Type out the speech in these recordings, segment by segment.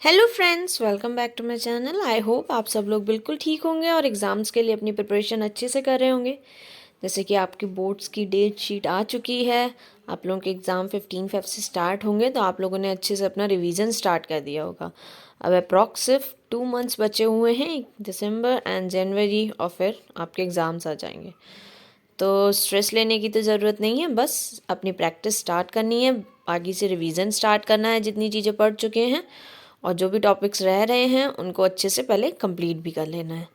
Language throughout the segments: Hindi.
Hello friends, welcome back to my channel. I hope आप सब लोग बिल्कुल ठीक होंगे और एग्ज़ाम्स के लिए अपनी प्रिपरेशन अच्छे से कर रहे होंगे। जैसे कि आपकी बोर्ड्स की डेट शीट आ चुकी है। आप लोगों के एग्ज़ाम 15 फ़ेब से स्टार्ट होंगे, तो आप लोगों ने अच्छे से अपना रिवीजन स्टार्ट कर दिया होगा। अब अप्रॉक्स सिर्फ 2 मंथ्स बचे हुए हैं, दिसंबर एंड जनवरी, और फिर आपके एग्ज़ाम्स आ जाएंगे। तो स्ट्रेस लेने की तो ज़रूरत नहीं है, बस अपनी प्रैक्टिस स्टार्ट करनी है, आगे से रिवीजन स्टार्ट करना है जितनी चीज़ें पढ़ चुके हैं, और जो भी टॉपिक्स रह रहे हैं उनको अच्छे से पहले कंप्लीट भी कर लेना है।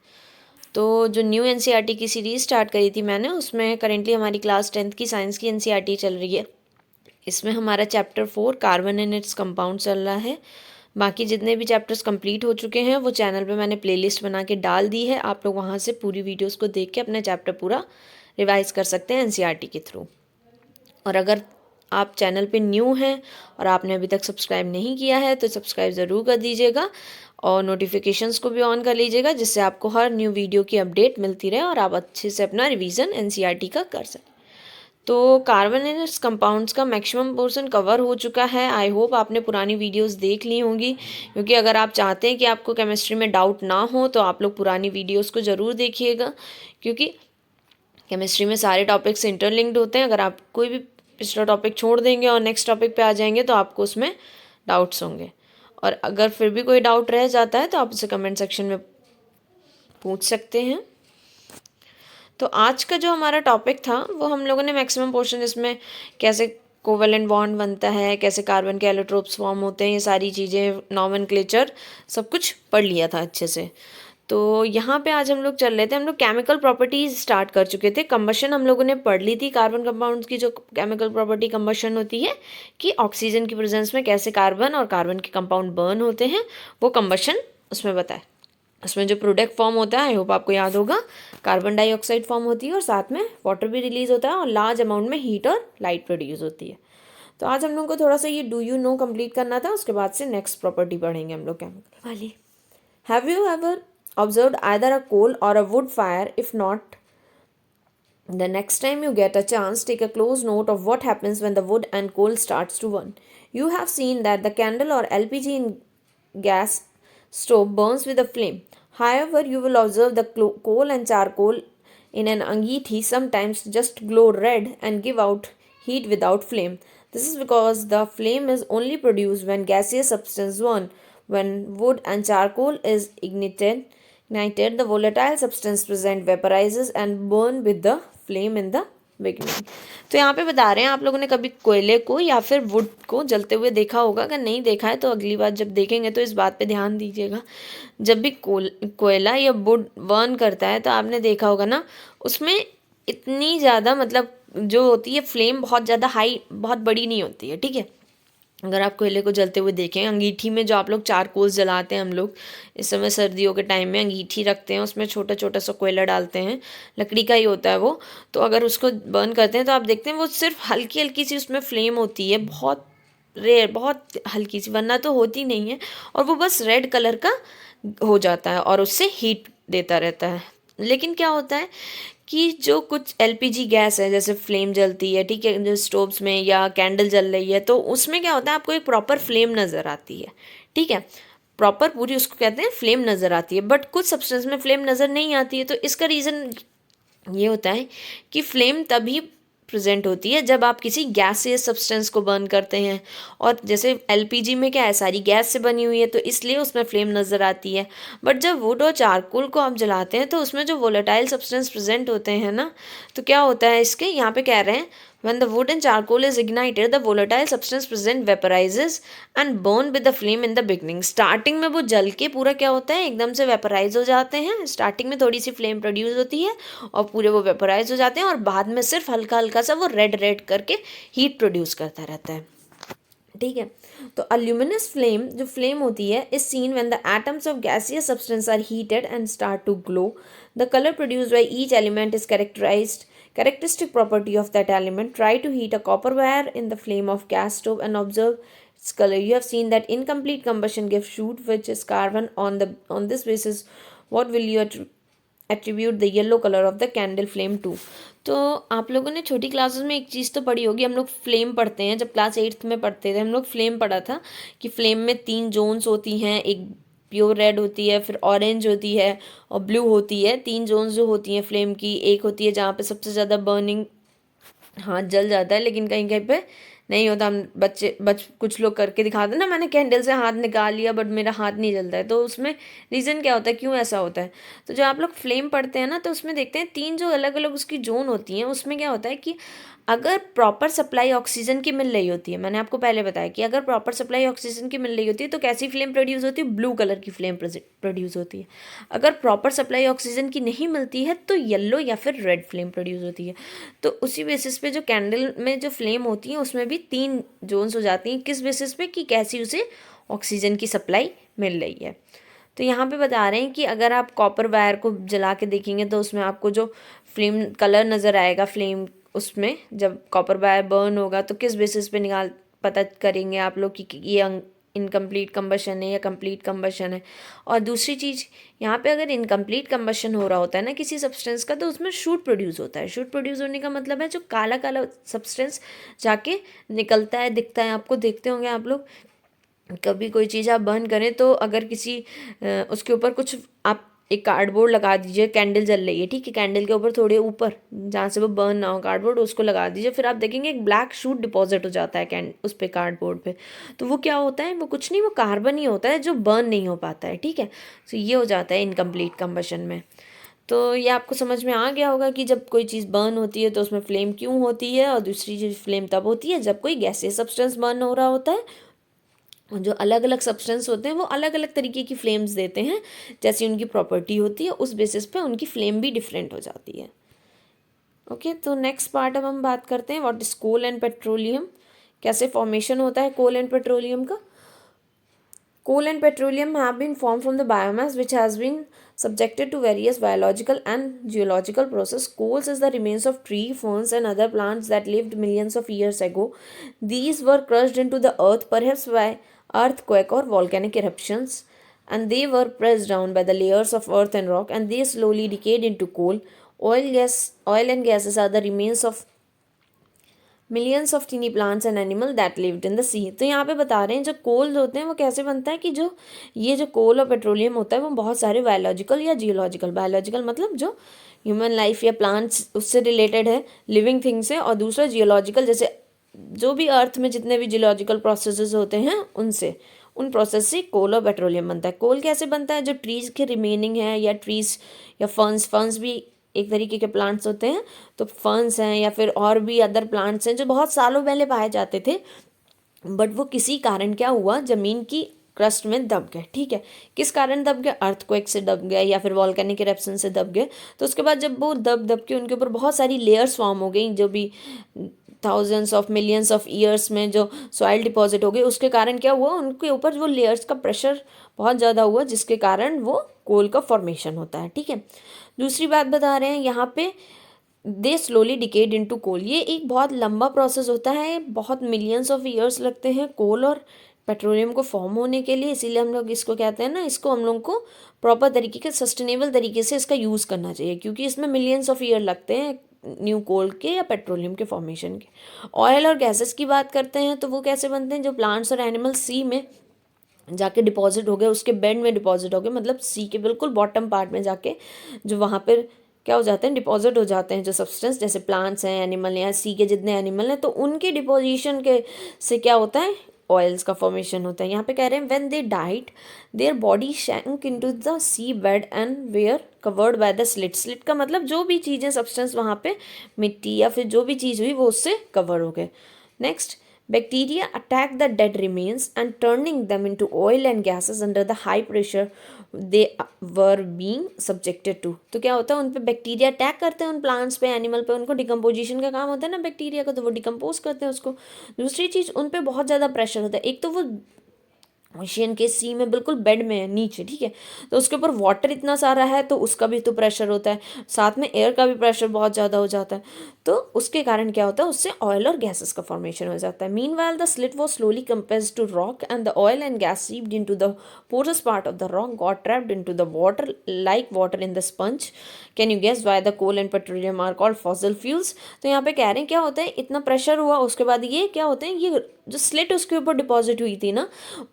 तो जो न्यू एनसीईआरटी की सीरीज़ स्टार्ट करी थी मैंने, उसमें करेंटली हमारी क्लास 10th की साइंस की एनसीईआरटी चल रही है। इसमें हमारा chapter 4 carbon and its compound चल रहा है। बाकी जितने भी चैप्टर्स कंप्लीट हो चुके हैं वो चैनल पे मैंने प्लेलिस्ट बना के डाल दी है। आप लोग वहाँ से पूरी वीडियोस को देख के अपना चैप्टर पूरा रिवाइज कर सकते हैं एनसीईआरटी के थ्रू। और अगर आप चैनल पे न्यू हैं और आपने अभी तक सब्सक्राइब नहीं किया है तो सब्सक्राइब ज़रूर कर दीजिएगा और नोटिफिकेशंस को भी ऑन कर लीजिएगा, जिससे आपको हर न्यू वीडियो की अपडेट मिलती रहे और आप अच्छे से अपना रिवीजन एनसीईआरटी का कर सकें। तो कार्बन एंड इट्स कंपाउंड्स का मैक्सिमम पोर्शन कवर हो चुका है। आई होप आपने पुरानी वीडियोस देख ली होंगी, क्योंकि अगर आप चाहते हैं कि आपको केमिस्ट्री में डाउट ना हो तो आप लोग पुरानी वीडियोस को ज़रूर देखिएगा, क्योंकि केमिस्ट्री में सारे टॉपिक्स इंटरलिंक्ड होते हैं। अगर आप कोई भी पिछला टॉपिक छोड़ देंगे और नेक्स्ट टॉपिक पे आ जाएंगे तो आपको उसमें डाउट्स होंगे। और अगर फिर भी कोई डाउट रह जाता है तो आप उसे कमेंट सेक्शन में पूछ सकते हैं। तो आज का जो हमारा टॉपिक था वो हम लोगों ने मैक्सिमम पोर्शन इसमें कैसे कोवेलेंट बॉन्ड बनता है, कैसे कार्बन के एलोट्रोप्स फॉर्म होते हैं, ये सारी चीज़ें, नॉमेनक्लेचर, सब कुछ पढ़ लिया था अच्छे से। तो यहाँ पे आज हम लोग चल रहे थे, हम लोग केमिकल प्रॉपर्टीज स्टार्ट कर चुके थे। कंबशन हम लोगों ने पढ़ ली थी, कार्बन कंपाउंड्स की जो केमिकल प्रॉपर्टी कंबशन होती है कि ऑक्सीजन की प्रेजेंस में कैसे कार्बन और कार्बन के कंपाउंड बर्न होते हैं, वो कंबशन उसमें बताए। उसमें जो प्रोडक्ट फॉर्म होता है, आई होप आपको याद होगा, कार्बन डाइऑक्साइड फॉर्म होती है और साथ में वाटर भी रिलीज होता है और लार्ज अमाउंट में हीट और लाइट प्रोड्यूस होती है। तो आज हम लोग को थोड़ा सा ये डू यू नो कंप्लीट करना था, उसके बाद से नेक्स्ट प्रॉपर्टी पढ़ेंगे हम लोग केमिकल वाली। Have you ever observed either a coal or a wood fire? If not, the next time you get a chance, take a close note of what happens when the wood and coal starts to burn. You have seen that the candle or LPG in gas stove burns with a flame. However, you will observe the coal and charcoal in an angithi sometimes just glow red and give out heat without flame. This is because the flame is only produced when gaseous substance burn. When wood and charcoal is ignited, the volatile substance present vaporizes and burn with the flame in the beginning. तो यहाँ पे बता रहे हैं, आप लोगों ने कभी कोयले को या फिर वुड को जलते हुए देखा होगा। अगर नहीं देखा है तो अगली बार जब देखेंगे तो इस बात पे ध्यान दीजिएगा। जब भी कोयला या वुड बर्न करता है तो आपने देखा होगा ना, उसमें इतनी ज़्यादा मतलब जो होती है फ्लेम बहुत ज़्यादा हाई, बहुत बड़ी नहीं होती है, ठीक है। अगर आप कोयले को जलते हुए देखें, अंगीठी में जो आप लोग चारकोल जलाते हैं, हम लोग इस समय सर्दियों के टाइम में अंगीठी रखते हैं, उसमें छोटा छोटा सा कोयला डालते हैं, लकड़ी का ही होता है वो। तो अगर उसको बर्न करते हैं तो आप देखते हैं वो सिर्फ हल्की हल्की सी उसमें फ्लेम होती है, बहुत रेयर, बहुत हल्की सी, वरना तो होती नहीं है। और वो बस रेड कलर का हो जाता है और उससे हीट देता रहता है। लेकिन क्या होता है कि जो कुछ एलपीजी गैस है, जैसे फ्लेम जलती है, ठीक है, जो स्टोव्स में या कैंडल जल रही है, तो उसमें क्या होता है, आपको एक प्रॉपर फ्लेम नज़र आती है, ठीक है, प्रॉपर पूरी उसको कहते हैं फ्लेम नज़र आती है। बट कुछ सब्सटेंस में फ्लेम नज़र नहीं आती है। तो इसका रीज़न ये होता है कि फ्लेम तभी प्रेजेंट होती है जब आप किसी गैसियस सब्सटेंस को बर्न करते हैं। और जैसे एलपीजी में क्या है, सारी गैस से बनी हुई है, तो इसलिए उसमें फ्लेम नज़र आती है। बट जब वुड और चारकोल को आप जलाते हैं तो उसमें जो वोलेटाइल सब्सटेंस प्रेजेंट होते हैं ना, तो क्या होता है, इसके यहाँ पे कह रहे हैं, when the wood and charcoal is ignited, the volatile substance present vaporizes and burn with the flame in the beginning. Starting में वो जल के पूरा क्या होता है, एकदम से वेपराइज हो जाते हैं। स्टार्टिंग में थोड़ी सी फ्लेम प्रोड्यूस होती है और पूरे वो वेपराइज हो जाते हैं, और बाद में सिर्फ हल्का हल्का सा वो रेड रेड करके हीट प्रोड्यूस करता रहता है, ठीक है। तो अल्यूमिनस फ्लेम, जो फ्लेम होती है, is seen when the atoms of gaseous substance are heated and start to glow. The colour produced by each element is characterised. Characteristic property of that element. Try to heat a copper wire in the flame of gas stove and observe its color. You have seen that incomplete combustion gives soot, which is carbon. On this basis, what will you attribute the yellow colour of the candle flame to. तो आप लोगों ने छोटी क्लासेस में एक चीज़ तो पढ़ी होगी, हम लोग फ्लेम पढ़ते हैं, जब क्लास 8th में पढ़ते थे हम लोग फ्लेम पढ़ा था कि फ्लेम में 3 जोन्स होती हैं, एक प्योर रेड होती है, फिर ऑरेंज होती है और ब्लू होती है। 3 जोन्स जो होती हैं फ्लेम की, एक होती है जहाँ पे सबसे ज़्यादा बर्निंग हाथ जल जाता है, लेकिन कहीं कहीं पे नहीं होता। हम कुछ लोग करके दिखाते ना, मैंने कैंडल से हाथ निकाल लिया बट मेरा हाथ नहीं जलता है, तो उसमें रीज़न क्या होता है, क्यों ऐसा होता है। तो जब आप लोग फ्लेम पढ़ते हैं ना, तो उसमें देखते हैं 3 जो अलग अलग उसकी जोन होती हैं, उसमें क्या होता है कि अगर प्रॉपर सप्लाई ऑक्सीजन की मिल रही होती है, मैंने आपको पहले बताया कि अगर प्रॉपर सप्लाई ऑक्सीजन की मिल रही होती है तो कैसी फ्लेम प्रोड्यूस होती है, ब्लू कलर की फ्लेम प्रोड्यूस होती है। अगर प्रॉपर सप्लाई ऑक्सीजन की नहीं मिलती है तो येलो या फिर रेड फ्लेम प्रोड्यूस होती है। तो उसी बेसिस पे जो कैंडल में जो फ्लेम होती है उसमें भी 3 जोन्स हो जाती हैं, किस बेसिस पे कि कैसी उसे ऑक्सीजन की सप्लाई मिल रही है। तो यहाँ पे बता रहे हैं कि अगर आप कॉपर वायर को जला के देखेंगे तो उसमें आपको जो फ्लेम कलर नज़र आएगा, फ्लेम उसमें जब कॉपर वायर बर्न होगा तो किस बेसिस पे पता करेंगे आप लोग कि ये इनकम्प्लीट कंबशन है या कंप्लीट कंबशन है। और दूसरी चीज़, यहाँ पे अगर इनकम्प्लीट कंबशन हो रहा होता है ना किसी सब्सटेंस का, तो उसमें शूट प्रोड्यूस होता है। शूट प्रोड्यूस होने का मतलब है जो काला काला सब्सटेंस जाके निकलता है, दिखता है आपको, देखते होंगे आप लोग कभी कोई चीज़ आप बर्न करें तो अगर किसी उसके ऊपर कुछ आप एक कार्डबोर्ड लगा दीजिए, कैंडल जल रही है, ठीक है, कैंडल के ऊपर थोड़े ऊपर जहाँ से वो बर्न ना हो कार्डबोर्ड, उसको लगा दीजिए, फिर आप देखेंगे एक ब्लैक शूट डिपॉजिट हो जाता है उस पे कार्डबोर्ड पे। तो वो क्या होता है, वो कुछ नहीं, वो कार्बन ही होता है जो बर्न नहीं हो पाता है, ठीक है। तो ये हो जाता है इनकम्प्लीट कंबशन में। तो ये आपको समझ में आ गया होगा कि जब कोई चीज़ बर्न होती है तो उसमें फ्लेम क्यों होती है, और दूसरी चीज़ फ्लेम तब होती है जब कोई गैसीय सब्सटेंस बर्न हो रहा होता है। जो अलग अलग सब्सटेंस होते हैं वो अलग अलग तरीके की फ्लेम्स देते हैं, जैसी उनकी प्रॉपर्टी होती है उस बेसिस पे उनकी फ्लेम भी डिफरेंट हो जाती है। ओके, तो नेक्स्ट पार्ट अब हम बात करते हैं what is coal and petroleum, कैसे फॉर्मेशन होता है कोल एंड पेट्रोलियम का। Coal and petroleum have been formed from the biomass which has been subjected to various biological and geological processes. Coals is the remains of tree, ferns and other plants that lived millions of years ago. These were crushed into the earth perhaps by earthquake or volcanic eruptions, and they were pressed down by the layers of earth and rock, and they slowly decayed into coal. Oil and gases are the remains of millions of tiny plants and animal that lived in the sea. तो यहाँ पे बता रहे हैं जो कोल होते हैं वो कैसे बनता है कि जो ये जो कोल और पेट्रोलियम होता है वो बहुत सारे बायोलॉजिकल या जियोलॉजिकल, बायोलॉजिकल मतलब जो ह्यूमन लाइफ या प्लांट्स उससे रिलेटेड है, लिविंग थिंग्स है, और दूसरा जियोलॉजिकल जैसे जो भी अर्थ में जितने भी जियोलॉजिकल प्रोसेसेस होते हैं उनसे, उन प्रोसेस से कोल और पेट्रोलियम बनता है। कोल कैसे बनता है, जो ट्रीज़ के रिमेनिंग है या ट्रीज़ या फर्न्स भी एक तरीके के प्लांट्स होते हैं, तो फर्न्स हैं या फिर और भी अदर प्लांट्स हैं जो बहुत सालों पहले पाए जाते थे, बट वो किसी कारण क्या हुआ, ज़मीन की क्रस्ट में दब गए, ठीक है। किस कारण दब गए, अर्थक्वेक से दब गए या फिर वॉल्केनिक इरप्शन से दब गए। तो उसके बाद जब वो दब के उनके ऊपर बहुत सारी लेयर्स फॉर्म हो गई, जो भी thousands of millions of years में जो सॉइल डिपॉजिट हो गई, उसके कारण क्या हुआ, उनके ऊपर वो लेयर्स का प्रेशर बहुत ज़्यादा हुआ, जिसके कारण वो कोल का फॉर्मेशन होता है, ठीक है। दूसरी बात बता रहे हैं यहाँ पे, दे स्लोली डिकेड इनटू कोल। ये एक बहुत लंबा प्रोसेस होता है, बहुत मिलियंस ऑफ ईयर्स लगते हैं कोल और पेट्रोलियम को फॉर्म होने के लिए, इसीलिए हम लोग इसको कहते हैं ना, इसको हम लोग को प्रॉपर तरीके के सस्टेनेबल तरीके से इसका यूज़ करना चाहिए, क्योंकि इसमें मिलियंस ऑफ ईयर लगते हैं न्यू कोल के या पेट्रोलियम के फॉर्मेशन के। ऑयल और गैसेस की बात करते हैं तो वो कैसे बनते हैं, जो प्लांट्स और एनिमल्स सी में जाके डिपॉजिट हो गए, उसके बेड में डिपॉजिट हो गए, मतलब सी के बिल्कुल बॉटम पार्ट में जाके जो वहाँ पर क्या हो जाते हैं, डिपॉजिट हो जाते हैं जो सब्सटेंस, जैसे प्लांट्स हैं, एनिमल या सी के जितने एनिमल हैं, तो उनके डिपोजिशन के से क्या होता है, ऑयल्स का फॉर्मेशन होता है। यहाँ पे कह रहे हैं when they died their body sank into the sea bed and were covered by the slit. Slit का मतलब जो भी चीज़ें सब्सटेंस वहाँ पे मिट्टी या फिर जो भी चीज़ हुई वो उससे कवर हो गए। Next, bacteria attack the dead remains and turning them into oil and gases under the high pressure they were being subjected to। तो क्या होता है, उन पे बैक्टीरिया अटैक करते हैं, उन प्लांट्स पे, एनिमल पे, उनको डिकम्पोजिशन का काम होता है ना बैक्टीरिया का, तो वो डिकम्पोज करते हैं उसको। दूसरी चीज़, उन पे बहुत ज़्यादा प्रेशर होता है, एक तो वो ओशियन के सी में बिल्कुल बेड में है नीचे, ठीक है। तो उसके ऊपर वाटर इतना सारा है तो उसका भी तो प्रेशर होता है, साथ में एयर का भी प्रेशर बहुत ज़्यादा हो जाता है। तो उसके कारण क्या होता है, उससे ऑयल और गैसेस का फॉर्मेशन हो जाता है। Meanwhile the silt was slowly compressed to rock and the oil and gas seeped into the porous part of the rock got trapped into the water like water in the sponge. Can you guess why the coal and petroleum are called fossil fuels. तो यहाँ पे कह रहे हैं क्या होता है, इतना प्रेशर हुआ उसके बाद ये क्या होते हैं, ये जो स्लिट उसके ऊपर डिपॉजिट हुई थी ना,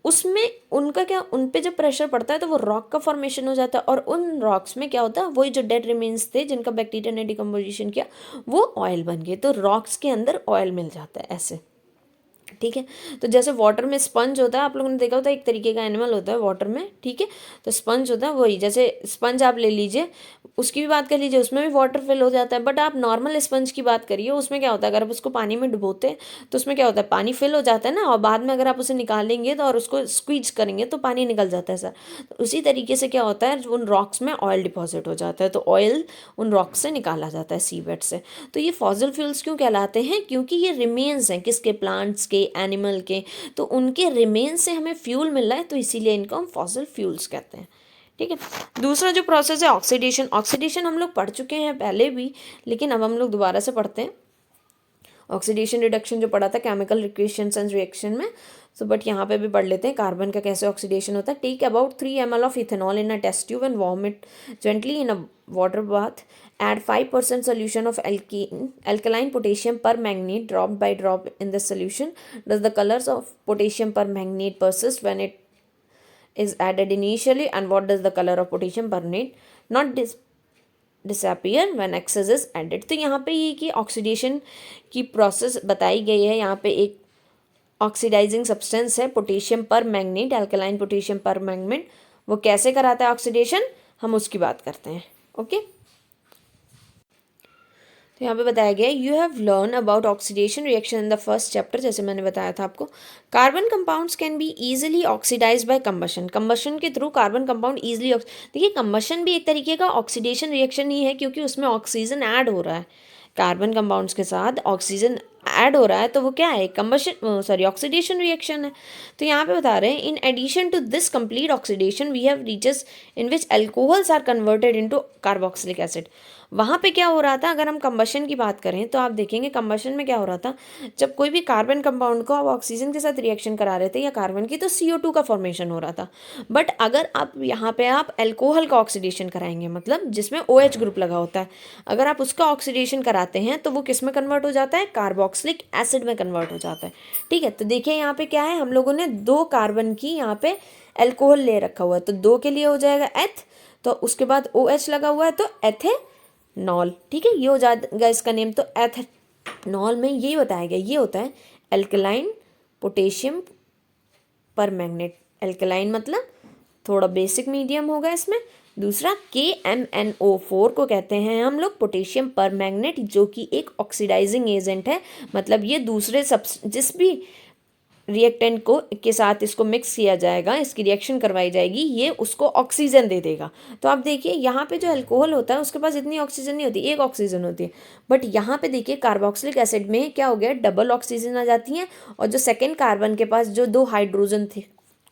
उसमें उनका क्या, उन पे जब प्रेशर पड़ता है तो वो रॉक का फॉर्मेशन हो जाता है, और उन रॉक्स में क्या होता है, वही जो डेड रिमेन्स थे जिनका बैक्टीरिया ने डिकम्पोजिशन किया वो ऑयल बन गए। तो रॉक्स के अंदर ऑयल मिल जाता है ऐसे, ठीक है। तो जैसे वाटर में स्पंज होता है, आप लोगों ने देखा होता है, एक तरीके का एनिमल होता है वाटर में, ठीक है। तो स्पंज होता है वही, जैसे स्पंज आप ले लीजिए, उसकी भी बात कर लीजिए, उसमें भी वाटर फिल हो जाता है। बट आप नॉर्मल स्पंज की बात करिए, उसमें क्या होता है, अगर आप उसको पानी में डुबोते हैं तो उसमें क्या होता है, पानी फिल हो जाता है ना, और बाद में अगर आप उसे निकालेंगे तो और उसको स्क्वीज करेंगे तो पानी निकल जाता है सर। तो उसी तरीके से क्या होता है, उन रॉक्स में ऑयल डिपॉजिट हो जाता है, तो ऑयल उन रॉक्स से निकाला जाता है सी बेड से। तो ये फॉसिल फ्यूल्स क्यों कहलाते हैं, क्योंकि ये रिमेन्स हैं किसके, प्लांट्स के, एनिमल के। तो उनके रिमेन से हमें फ्यूल मिल रहा है, तो इसीलिए इनको हम फॉसिल फ्यूल्स कहते हैं, ठीक है। दूसरा जो प्रोसेस है ऑक्सीडेशन, ऑक्सीडेशन हम लोग पढ़ चुके हैं पहले भी, लेकिन अब हम लोग दोबारा से पढ़ते हैं। ऑक्सीडेशन रिडक्शन जो पढ़ा था केमिकल रिएक्शंस एंड रिएक्शन में, तो बट यहाँ पे भी पढ़ लेते हैं कार्बन का कैसे ऑक्सीडेशन होता है। Take about 3 ml of ethanol in a test tube and warm it gently in a water bath. Add 5% solution of alkaline potassium permanganate drop by drop in the solution. Does the colors of potassium permanganate persist when it is added initially, and what does the color of potassium permanganate not disappear when excess is added। तो यहाँ पे ये कि ऑक्सीडेशन की प्रोसेस बताई गई है। यहाँ पे एक ऑक्सीडाइजिंग सब्सटेंस है पोटेशियम पर मैंगनेट, अल्कलाइन पोटेशियम पर मैंगनेट, वो कैसे कराता है ऑक्सीडेशन, हम उसकी बात करते हैं, ओके। तो यहाँ पे बताया गया है, you have learn about oxidation reaction in the first chapter. जैसे मैंने बताया था आपको, carbon compounds can be easily oxidise by combustion. Combustion के थ्रू कार्बन कंपाउंड इजीली, देखिए कंबशन भी एक तरीके का ऑक्सीडेशन रिएक्शन ही है, क्योंकि उसमें ऑक्सीजन ऐड हो रहा है, कार्बन कंपाउंड्स के साथ ऑक्सीजन ऐड हो रहा है, तो वो क्या है, कंबशन सॉरी ऑक्सीडेशन रिएक्शन है। तो यहाँ पे बता रहे हैं, in addition to this complete oxidation we have reaches in which alcohols are converted into carboxylic acid. वहाँ पे क्या हो रहा था, अगर हम कंबशन की बात करें तो आप देखेंगे कंबशन में क्या हो रहा था, जब कोई भी कार्बन कंपाउंड को आप ऑक्सीजन के साथ रिएक्शन करा रहे थे या कार्बन की, तो CO2 का फॉर्मेशन हो रहा था। बट अगर आप यहाँ पे आप एल्कोहल का ऑक्सीडेशन कराएंगे, मतलब जिसमें OH ग्रुप लगा होता है, अगर आप उसका ऑक्सीडेशन कराते हैं तो वो किस में कन्वर्ट हो जाता है, कार्बोक्सिलिक एसिड में कन्वर्ट हो जाता है, ठीक है। तो देखिए यहाँ पे क्या है, हम लोगों ने 2 कार्बन की यहाँ पे एल्कोहल ले रखा हुआ है, तो 2 के लिए हो जाएगा एथ, तो उसके बाद OH लगा हुआ है तो एथेनॉल, ठीक है, ये हो जाएगा इसका नेम। तो एथेनॉल में यही बताया गया, ये होता है एल्कलाइन पोटेशियम पर मैग्नेट। एल्कलाइन मतलब थोड़ा बेसिक मीडियम होगा इसमें। दूसरा KMnO4 को कहते हैं हम लोग पोटेशियम पर मैग्नेट, जो कि एक ऑक्सीडाइजिंग एजेंट है, मतलब ये दूसरे जिस भी रिएक्टेंट को के साथ इसको मिक्स किया जाएगा, इसकी रिएक्शन करवाई जाएगी, ये उसको ऑक्सीजन दे देगा। तो आप देखिए यहाँ पे जो अल्कोहल होता है उसके पास इतनी ऑक्सीजन नहीं होती, एक ऑक्सीजन होती है, बट यहाँ पे देखिए कार्बोक्सिलिक एसिड में क्या हो गया, डबल ऑक्सीजन आ जाती है, और जो सेकेंड कार्बन के पास जो 2 हाइड्रोजन थे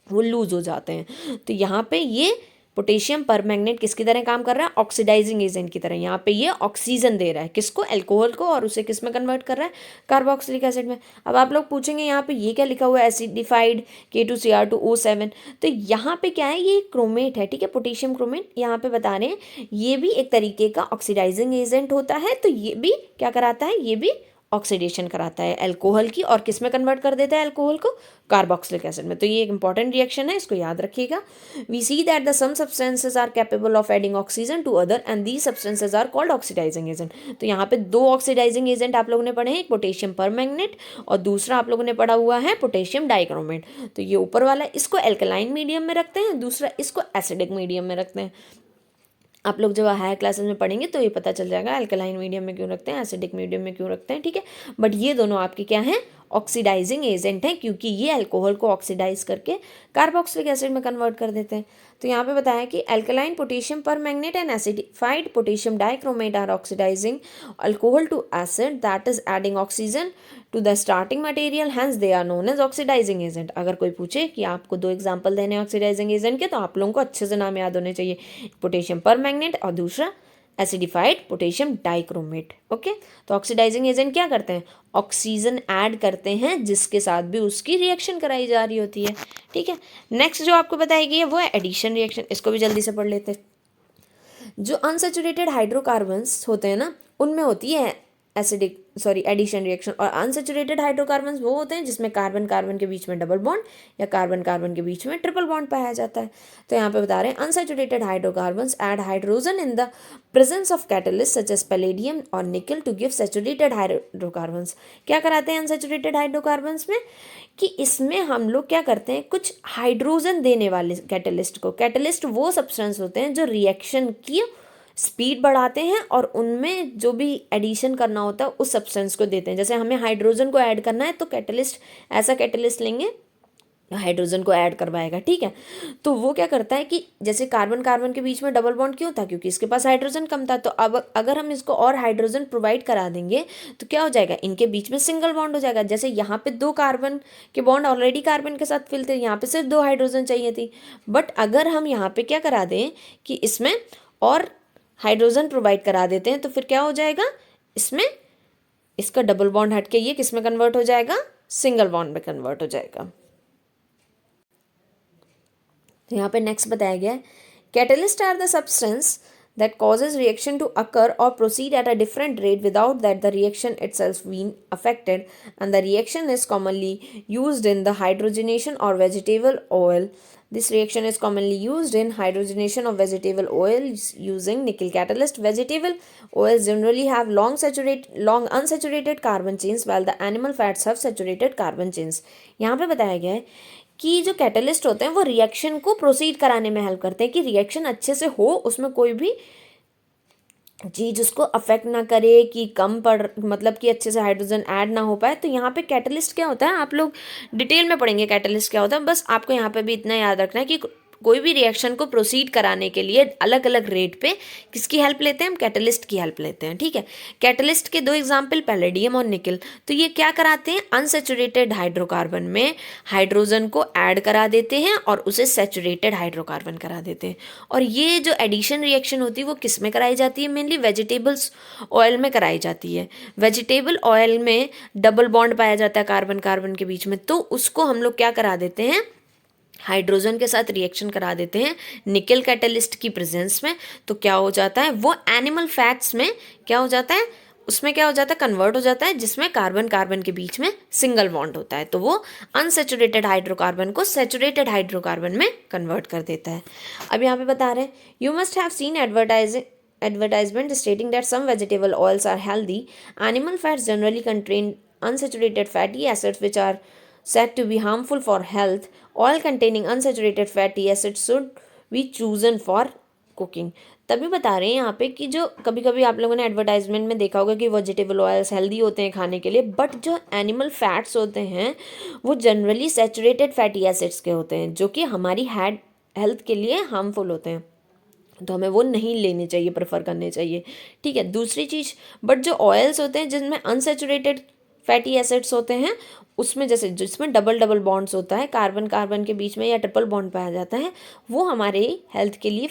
वो लूज हो जाते हैं। तो यहाँ पे ये पोटेशियम परमैंगनेट किसकी तरह काम कर रहा है, ऑक्सीडाइजिंग एजेंट की तरह। यहाँ पे ये ऑक्सीजन दे रहा है किसको, अल्कोहल को, और उसे किस में कन्वर्ट कर रहा है, कार्बोक्सिलिक एसिड में। अब आप लोग पूछेंगे यहाँ पे ये क्या लिखा हुआ है, एसिडिफाइड K2Cr2O7। तो यहाँ पे क्या है, ये क्रोमेट है, ठीक है, पोटेशियम क्रोमेट यहाँ पे बता रहे हैं, ये भी एक तरीके का ऑक्सीडाइजिंग एजेंट होता है। तो ये भी क्या कराता है, ये भी ऑक्सीडेशन कराता है अल्कोहल की, और किस में कन्वर्ट कर देता है अल्कोहल को, कार्बोक्सिलिक एसिड में। तो ये एक इंपॉर्टेंट रिएक्शन है, इसको याद रखिएगा। We see that the some substances are capable of adding oxygen to other and these substances are called oxidising agent. तो यहाँ पे 2 ऑक्सीडाइजिंग एजेंट आप लोगों ने पढ़े हैं, एक पोटेशियम परमैंगनेट और दूसरा आप लोगों ने पढ़ा हुआ है पोटेशियम डाइक्रोमेट। तो ये ऊपर वाला इसको एल्कलाइन मीडियम में रखते हैं, दूसरा इसको एसिडिक मीडियम में रखते हैं। आप लोग जब हायर क्लासेस में पढ़ेंगे तो ये पता चल जाएगा अल्कलाइन मीडियम में क्यों रखते हैं, एसिडिक मीडियम में क्यों रखते हैं, ठीक है। बट ये दोनों आपके क्या हैं, ऑक्सीडाइजिंग एजेंट हैं, क्योंकि ये अल्कोहल को ऑक्सीडाइज करके कार्बोक्सिलिक एसिड में कन्वर्ट कर देते हैं। तो यहाँ पे बताया कि alkaline potassium permanganate and acidified potassium dichromate are oxidising alcohol to acid that is adding oxygen to the starting material, hence they are known as oxidising agent. अगर कोई पूछे कि आपको 2 एग्जाम्पल देने ऑक्सीडाइजिंग एजेंट के, तो आप लोगों को अच्छे से नाम याद होने चाहिए, पोटेशियम परमैंगनेट और दूसरा एसिडिफाइड पोटेशियम डाइक्रोमेट। ओके, तो ऑक्सीडाइजिंग एजेंट क्या करते हैं, ऑक्सीजन ऐड करते हैं जिसके साथ भी उसकी रिएक्शन कराई जा रही होती है। ठीक है, नेक्स्ट जो आपको बताई गई है वो है एडिशन रिएक्शन। इसको भी जल्दी से पढ़ लेते हैं। जो अनसेचुरेटेड हाइड्रोकार्बन्स होते हैं ना, उनमें होती है एडिशन रिएक्शन, और अनसेचुरेटेड हाइड्रोकार्बन्स वो होते हैं जिसमें कार्बन कार्बन के बीच में डबल बॉन्ड या कार्बन कार्बन के बीच में ट्रिपल बॉन्ड पाया जाता है। तो यहाँ पे बता रहे हैं unsaturated hydrocarbons add hydrogen in the presence of catalyst such as palladium और nickel to give saturated hydrocarbons. क्या कराते हैं अनसेचुरेटेड हाइड्रोकार्बन्स में, कि इसमें हम लोग क्या करते हैं, कुछ हाइड्रोजन देने वाले कैटलिस्ट को, कैटलिस्ट वो सब्सटेंस होते हैं जो रिएक्शन की स्पीड बढ़ाते हैं और उनमें जो भी एडिशन करना होता है उस सब्सटेंस को देते हैं। जैसे हमें हाइड्रोजन को ऐड करना है तो कैटलिस्ट, ऐसा कैटलिस्ट लेंगे हाइड्रोजन को ऐड करवाएगा। ठीक है, तो वो क्या करता है कि जैसे कार्बन कार्बन के बीच में डबल बॉन्ड क्यों था, क्योंकि इसके पास हाइड्रोजन कम था। तो अब अगर हम इसको और हाइड्रोजन प्रोवाइड करा देंगे तो क्या हो जाएगा, इनके बीच में सिंगल बॉन्ड हो जाएगा। जैसे यहाँ पे 2 कार्बन के बॉन्ड ऑलरेडी कार्बन के साथ फिल थे, यहाँ पे सिर्फ 2 हाइड्रोजन चाहिए थी। बट अगर हम यहाँ पे क्या करा दें कि इसमें और हाइड्रोजन प्रोवाइड करा देते हैं, तो फिर क्या हो जाएगा, इसमें इसका डबल बॉन्ड हट के ये किस में कन्वर्ट हो जाएगा, सिंगल बॉन्ड में कन्वर्ट हो जाएगा। तो यहाँ पे नेक्स्ट बताया गया है, catalyst are the substance that causes reaction to occur or proceed at a different rate without that the reaction itself being affected, and the reaction is commonly used in the hydrogenation or vegetable oil. This reaction is commonly used in hydrogenation of vegetable oil using nickel catalyst. Vegetable oils generally have long unsaturated carbon chains while the animal fats have saturated carbon chains. यहाँ पे बताया गया है कि जो कैटलिस्ट होते हैं वो रिएक्शन को प्रोसीड कराने में हेल्प करते हैं, कि रिएक्शन अच्छे से हो, उसमें कोई भी चीज़ उसको अफेक्ट ना करे, कि कम पड़ मतलब कि अच्छे से हाइड्रोजन ऐड ना हो पाए। तो यहाँ पे कैटलिस्ट क्या होता है, आप लोग डिटेल में पढ़ेंगे कैटलिस्ट क्या होता है, बस आपको यहाँ पे भी इतना याद रखना है कि कोई भी रिएक्शन को प्रोसीड कराने के लिए अलग अलग रेट पे किसकी हेल्प लेते हैं, हम कैटलिस्ट की हेल्प लेते हैं। ठीक है, कैटलिस्ट के 2 एग्जाम्पल पैलेडियम और निकल। तो ये क्या कराते हैं, अनसेचुरेटेड हाइड्रोकार्बन में हाइड्रोजन को ऐड करा देते हैं और उसे सेचुरेटेड हाइड्रोकार्बन करा देते हैं। और ये जो एडिशन रिएक्शन होती है वो किस में कराई जाती है, मेनली वेजिटेबल्स ऑयल में कराई जाती है। वेजिटेबल ऑयल में डबल बॉन्ड पाया जाता है कार्बन कार्बन के बीच में, तो उसको हम लोग क्या करा देते हैं, हाइड्रोजन के साथ रिएक्शन करा देते हैं निकल कैटलिस्ट की प्रेजेंस में। तो क्या हो जाता है, वो एनिमल फैट्स में क्या हो जाता है, उसमें क्या हो जाता है, कन्वर्ट हो जाता है, जिसमें कार्बन कार्बन के बीच में सिंगल बॉन्ड होता है। तो वो अनसेचुरेटेड हाइड्रोकार्बन को सेचुरेटेड हाइड्रोकार्बन में कन्वर्ट कर देता है। अब यहाँ पे बता रहे हैं, you must have seen advertisement stating that some vegetable oils are healthy. Animal fats generally contain unsaturated fatty acids which are said to be harmful for health. Oil containing unsaturated fatty acids should be chosen for cooking. तभी बता रहे हैं यहाँ पे कि जो कभी कभी आप लोगों ने एडवर्टाइजमेंट में देखा होगा कि वेजिटेबल ऑयल्स हेल्दी होते हैं खाने के लिए, बट जो एनिमल फैट्स होते हैं वो जनरली सैचुरेटेड फैटी एसिड्स के होते हैं, जो कि हमारी हेल्थ के लिए हार्मफुल होते हैं। तो हमें वो नहीं लेने चाहिए, प्रेफर करने चाहिए। ठीक है, दूसरी चीज़, बट जो ऑयल्स होते हैं जिनमें अनसेचुरेटेड फैटी एसिड्स होते हैं, उसमें जैसे जिसमें डबल डबल बॉन्ड्स होता है, कार्बन कार्बन के बीच में या ट्रिपल बॉन्ड पाया जाता है, वो हमारे हेल्थ के लिए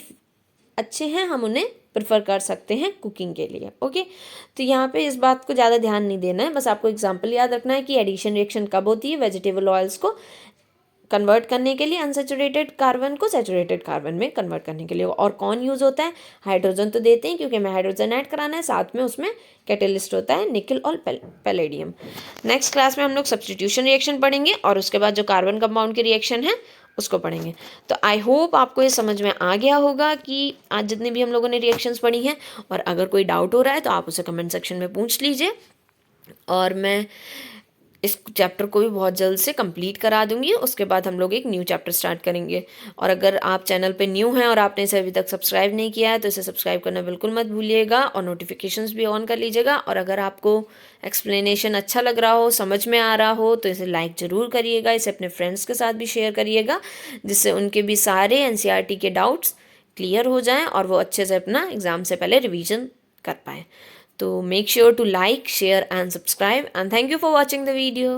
अच्छे हैं, हम उन्हें प्रेफर कर सकते हैं कुकिंग के लिए। ओके, तो यहाँ पे इस बात को ज़्यादा ध्यान नहीं देना है, बस आपको एग्जांपल याद रखना है कि एडिशन रिएक्शन कब होती है, वेजिटेबल ऑयल्स को कन्वर्ट करने के लिए, अनसेचुरेटेड कार्बन को सेचुरेटेड कार्बन में कन्वर्ट करने के लिए। और कौन यूज़ होता है, हाइड्रोजन तो देते हैं क्योंकि हमें हाइड्रोजन ऐड कराना है, साथ में उसमें कैटलिस्ट होता है निकल और पैलेडियम। नेक्स्ट क्लास में हम लोग सब्स्टिट्यूशन रिएक्शन पढ़ेंगे और उसके बाद जो कार्बन कंपाउंड की रिएक्शन है उसको पढ़ेंगे। तो आई होप आपको ये समझ में आ गया होगा कि आज जितनी भी हम लोगों ने रिएक्शंस पढ़ी हैं, और अगर कोई डाउट हो रहा है तो आप उसे कमेंट सेक्शन में पूछ लीजिए। और मैं इस चैप्टर को भी बहुत जल्द से कंप्लीट करा दूंगी। उसके बाद हम लोग एक न्यू चैप्टर स्टार्ट करेंगे। और अगर आप चैनल पे न्यू हैं और आपने इसे अभी तक सब्सक्राइब नहीं किया है तो इसे सब्सक्राइब करना बिल्कुल मत भूलिएगा और नोटिफिकेशंस भी ऑन कर लीजिएगा। और अगर आपको एक्सप्लेनेशन अच्छा लग रहा हो, समझ में आ रहा हो, तो इसे लाइक ज़रूर करिएगा। इसे अपने फ्रेंड्स के साथ भी शेयर करिएगा, जिससे उनके भी सारे एनसीईआरटी के डाउट्स क्लियर हो जाएं और वो अच्छे से अपना एग्ज़ाम से पहले रिवीजन कर पाएँ। तो make sure to like, share and subscribe, and thank you for watching the video.